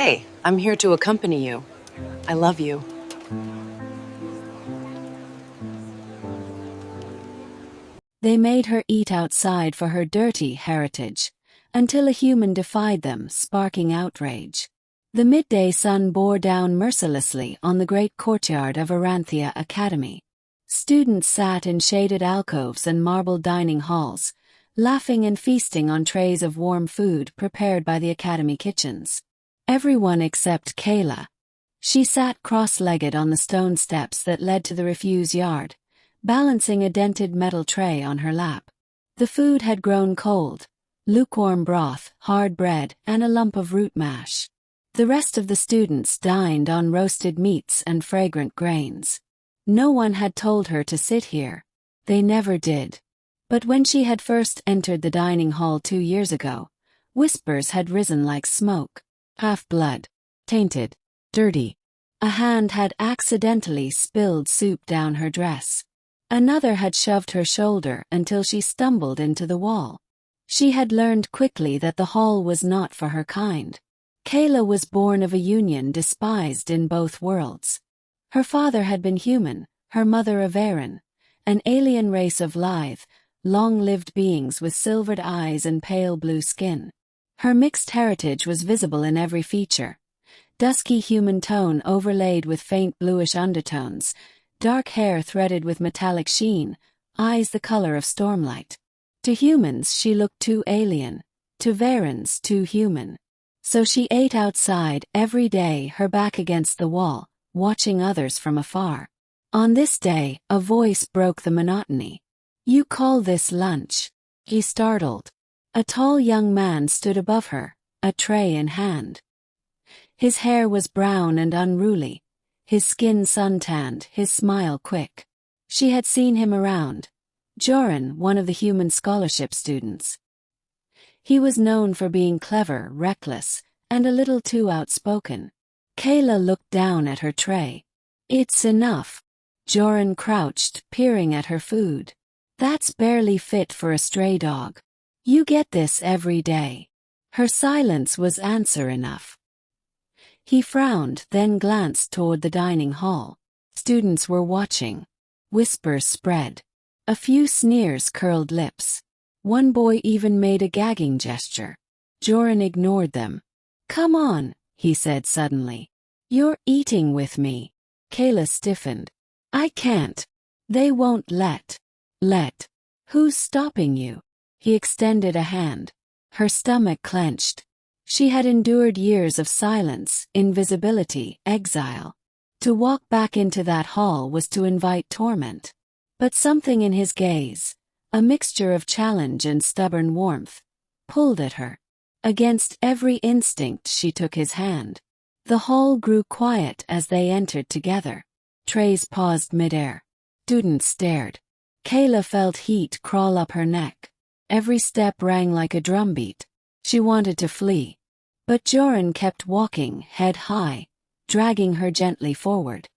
Hey, I'm here to accompany you. I love you. They made her eat outside for her dirty heritage, until a human defied them, sparking outrage. The midday sun bore down mercilessly on the great courtyard of Aranthia Academy. Students sat in shaded alcoves and marble dining halls, laughing and feasting on trays of warm food prepared by the academy kitchens. Everyone except Kayla. She sat cross-legged on the stone steps that led to the refuse yard, balancing a dented metal tray on her lap. The food had grown cold: lukewarm broth, hard bread, and a lump of root mash. The rest of the students dined on roasted meats and fragrant grains. No one had told her to sit here. They never did. But when she had first entered the dining hall 2 years ago, whispers had risen like smoke. Half-blood. Tainted. Dirty. A hand had accidentally spilled soup down her dress. Another had shoved her shoulder until she stumbled into the wall. She had learned quickly that the hall was not for her kind. Kayla was born of a union despised in both worlds. Her father had been human, her mother a Varen, an alien race of lithe, long-lived beings with silvered eyes and pale blue skin. Her mixed heritage was visible in every feature: dusky human tone overlaid with faint bluish undertones, dark hair threaded with metallic sheen, eyes the color of stormlight. To humans she looked too alien, to Varens too human. So she ate outside every day, her back against the wall, watching others from afar. On this day, a voice broke the monotony. "You call this lunch?" He startled. A tall young man stood above her, a tray in hand. His hair was brown and unruly, his skin suntanned, his smile quick. She had seen him around. Joran, one of the human scholarship students. He was known for being clever, reckless, and a little too outspoken. Kayla looked down at her tray. "It's enough." Joran crouched, peering at her food. "That's barely fit for a stray dog. You get this every day." Her silence was answer enough. He frowned, then glanced toward the dining hall. Students were watching. Whispers spread. A few sneers curled lips. One boy even made a gagging gesture. Joran ignored them. "Come on," he said suddenly. "You're eating with me." Kayla stiffened. "I can't. They won't let." "Let? Who's stopping you?" He extended a hand. Her stomach clenched. She had endured years of silence, invisibility, exile. To walk back into that hall was to invite torment. But something in his gaze, a mixture of challenge and stubborn warmth, pulled at her. Against every instinct she took his hand. The hall grew quiet as they entered together. Trays paused midair. Students stared. Kayla felt heat crawl up her neck. Every step rang like a drumbeat. She wanted to flee. But Joran kept walking, head high, dragging her gently forward.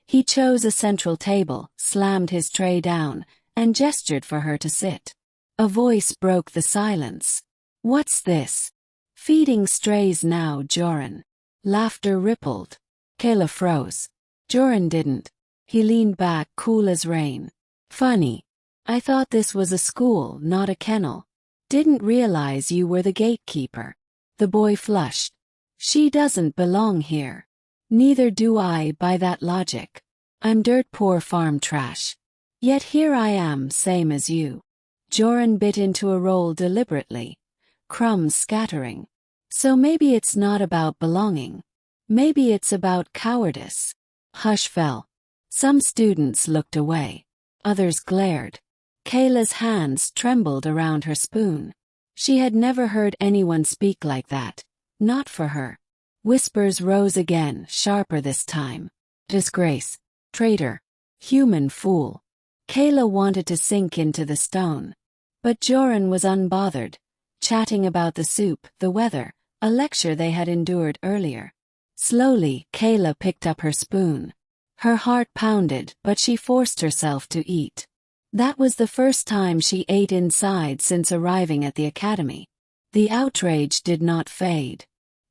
He chose a central table, slammed his tray down, and gestured for her to sit. A voice broke the silence. "What's this? Feeding strays now, Joran?" Laughter rippled. Kayla froze. Joran didn't. He leaned back, cool as rain. "Funny. I thought this was a school, not a kennel. Didn't realize you were the gatekeeper." The boy flushed. "She doesn't belong here. Neither do I, by that logic. I'm dirt poor farm trash. Yet here I am, same as you." Joran bit into a roll deliberately, crumbs scattering. "So maybe it's not about belonging. Maybe it's about cowardice." Hush fell. Some students looked away. Others glared. Kayla's hands trembled around her spoon. She had never heard anyone speak like that. Not for her. Whispers rose again, sharper this time. "Disgrace. Traitor. Human fool." Kayla wanted to sink into the stone. But Joran was unbothered, chatting about the soup, the weather, a lecture they had endured earlier. Slowly, Kayla picked up her spoon. Her heart pounded, but she forced herself to eat. That was the first time she ate inside since arriving at the academy. The outrage did not fade.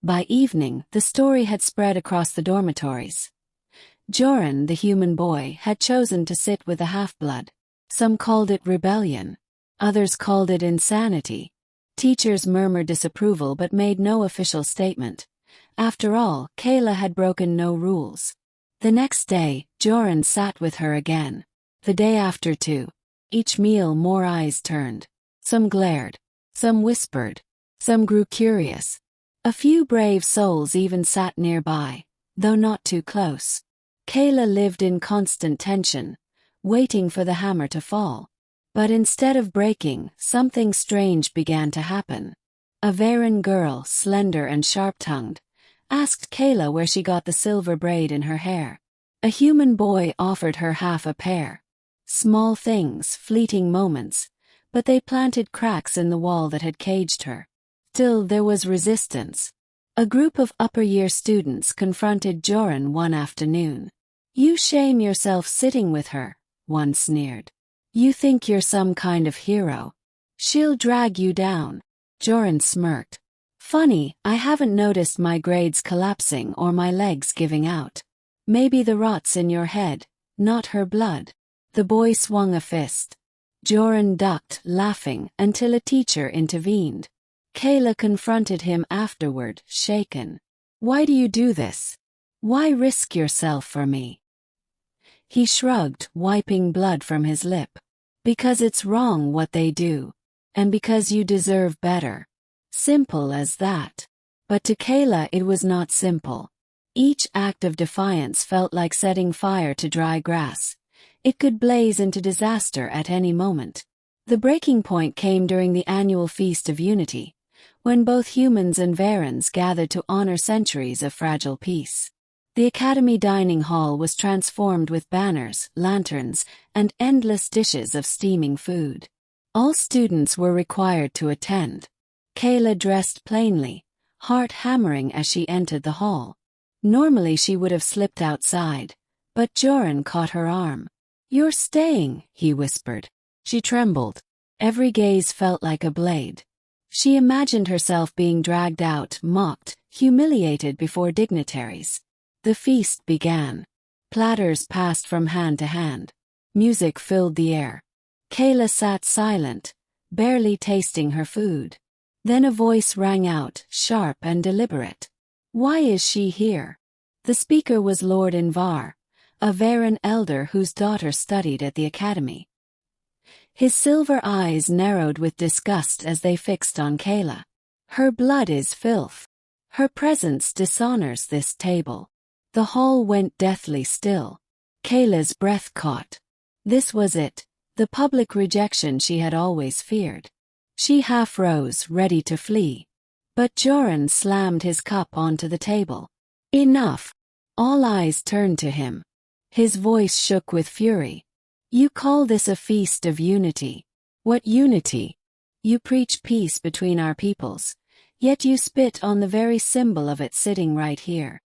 By evening, the story had spread across the dormitories. Joran, the human boy, had chosen to sit with the half-blood. Some called it rebellion. Others called it insanity. Teachers murmured disapproval but made no official statement. After all, Kayla had broken no rules. The next day, Joran sat with her again. The day after too. Each meal more eyes turned. Some glared. Some whispered. Some grew curious. A few brave souls even sat nearby, though not too close. Kayla lived in constant tension, waiting for the hammer to fall. But instead of breaking, something strange began to happen. A Varen girl, slender and sharp-tongued, asked Kayla where she got the silver braid in her hair. A human boy offered her half a pair. Small things, fleeting moments, but they planted cracks in the wall that had caged her. Still, there was resistance. A group of upper-year students confronted Joran one afternoon. "You shame yourself sitting with her," one sneered. "You think you're some kind of hero. She'll drag you down." Joran smirked. "Funny, I haven't noticed my grades collapsing or my legs giving out. Maybe the rot's in your head, not her blood." The boy swung a fist. Joran ducked, laughing, until a teacher intervened. Kayla confronted him afterward, shaken. "Why do you do this? Why risk yourself for me?" He shrugged, wiping blood from his lip. "Because it's wrong what they do. And because you deserve better. Simple as that." But to Kayla it was not simple. Each act of defiance felt like setting fire to dry grass. It could blaze into disaster at any moment. The breaking point came during the annual Feast of Unity, when both humans and Varens gathered to honor centuries of fragile peace. The Academy dining hall was transformed with banners, lanterns, and endless dishes of steaming food. All students were required to attend. Kayla dressed plainly, heart hammering as she entered the hall. Normally she would have slipped outside, but Joran caught her arm. "You're staying," he whispered. She trembled. Every gaze felt like a blade. She imagined herself being dragged out, mocked, humiliated before dignitaries. The feast began. Platters passed from hand to hand. Music filled the air. Kayla sat silent, barely tasting her food. Then a voice rang out, sharp and deliberate. "Why is she here?" The speaker was Lord Invar, a Varen elder whose daughter studied at the academy. His silver eyes narrowed with disgust as they fixed on Kayla. "Her blood is filth. Her presence dishonors this table." The hall went deathly still. Kayla's breath caught. This was it, the public rejection she had always feared. She half rose, ready to flee. But Joran slammed his cup onto the table. "Enough!" All eyes turned to him. His voice shook with fury. "You call this a feast of unity. What unity? You preach peace between our peoples, yet you spit on the very symbol of it sitting right here."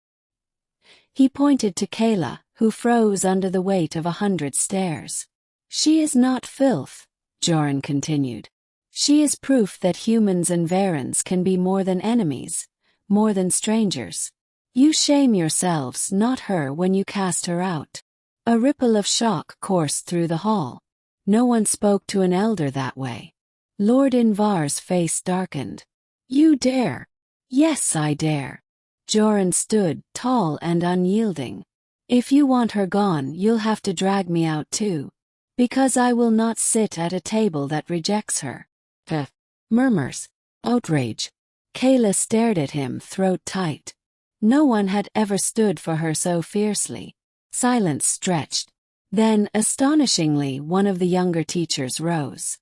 He pointed to Kayla, who froze under the weight of 100 stares. "She is not filth," Joran continued. "She is proof that humans and Varens can be more than enemies, more than strangers. You shame yourselves, not her, when you cast her out." A ripple of shock coursed through the hall. No one spoke to an elder that way. Lord Invar's face darkened. "You dare?" "Yes, I dare." Joran stood, tall and unyielding. "If you want her gone, you'll have to drag me out too. Because I will not sit at a table that rejects her." Murmurs. Outrage. Kayla stared at him, throat tight. No one had ever stood for her so fiercely. Silence stretched. Then, astonishingly, one of the younger teachers rose.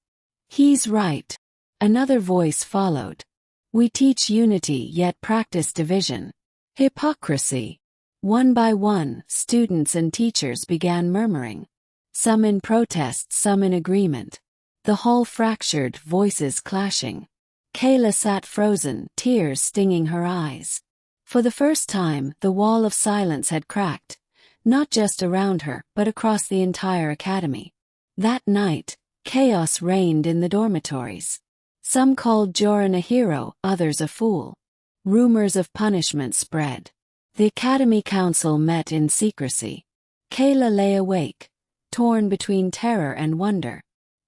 "He's right." Another voice followed. "We teach unity yet practice division. Hypocrisy." One by one, students and teachers began murmuring. Some in protest, some in agreement. The hall fractured, voices clashing. Kayla sat frozen, tears stinging her eyes. For the first time, the wall of silence had cracked, not just around her, but across the entire academy. That night, chaos reigned in the dormitories. Some called Joran a hero, others a fool. Rumors of punishment spread. The Academy Council met in secrecy. Kayla lay awake, torn between terror and wonder.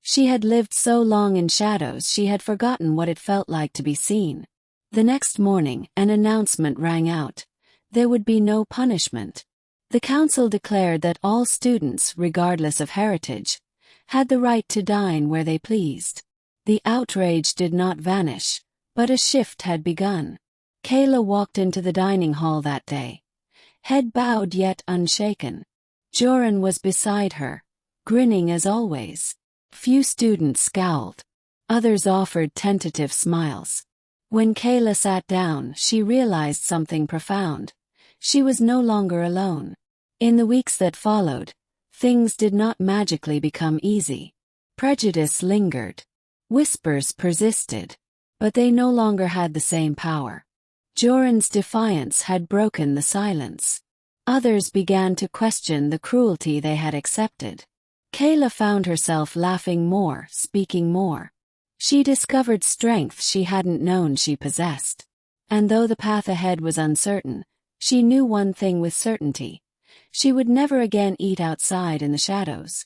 She had lived so long in shadows she had forgotten what it felt like to be seen. The next morning, an announcement rang out. There would be no punishment. The council declared that all students, regardless of heritage, had the right to dine where they pleased. The outrage did not vanish, but a shift had begun. Kayla walked into the dining hall that day, head bowed yet unshaken. Joran was beside her, grinning as always. Few students scowled. Others offered tentative smiles. When Kayla sat down, she realized something profound. She was no longer alone. In the weeks that followed, things did not magically become easy. Prejudice lingered. Whispers persisted. But they no longer had the same power. Joran's defiance had broken the silence. Others began to question the cruelty they had accepted. Kayla found herself laughing more, speaking more. She discovered strength she hadn't known she possessed. And though the path ahead was uncertain, she knew one thing with certainty. She would never again eat outside in the shadows.